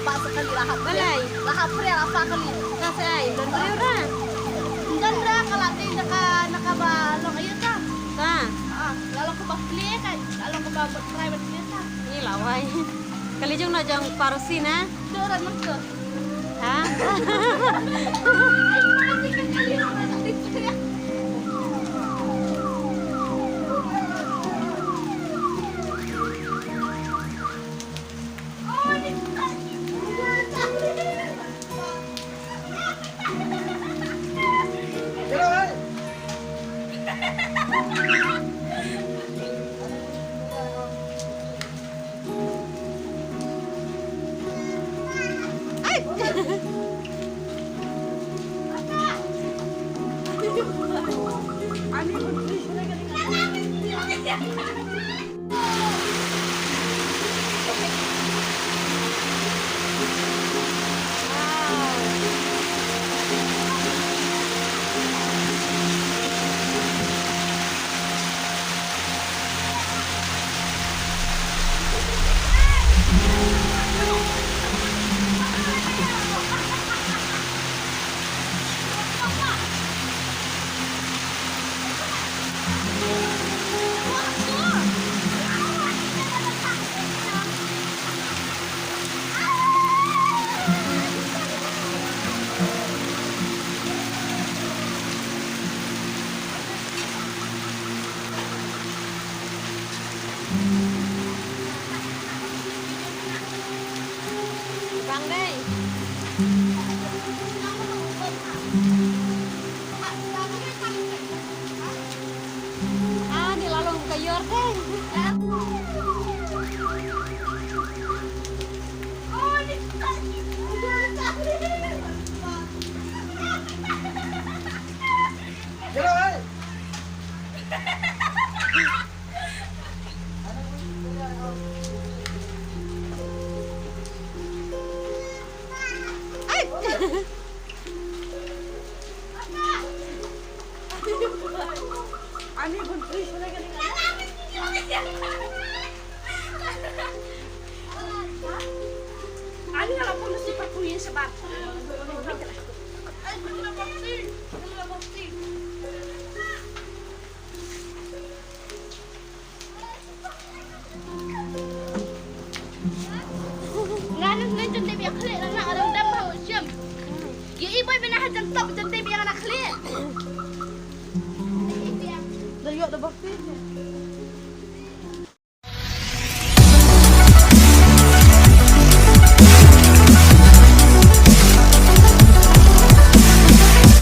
apa sekali lahap. Balay. Lahap pre rasa kali. Kasi ay, doon kayo ra. Ganda kalati nakabalo kayo ta. Ta, Lalo ko ba clear kan? Lalo ko ba private clear ta. ilaway. Kalijong na diyang parusin ha. Doran man ko. Ha? Ay, mati ka kali na dito ya. Bang day. Nilalong kayo deh. Ani kalau pun mesti perkuyin sebab. Ay, gula bakti. Ngayon ngayon dia biar klik nak ada undang bahu jam. Ya ibu bina hajan top jantai biar nak klik. Dayok dah bakti.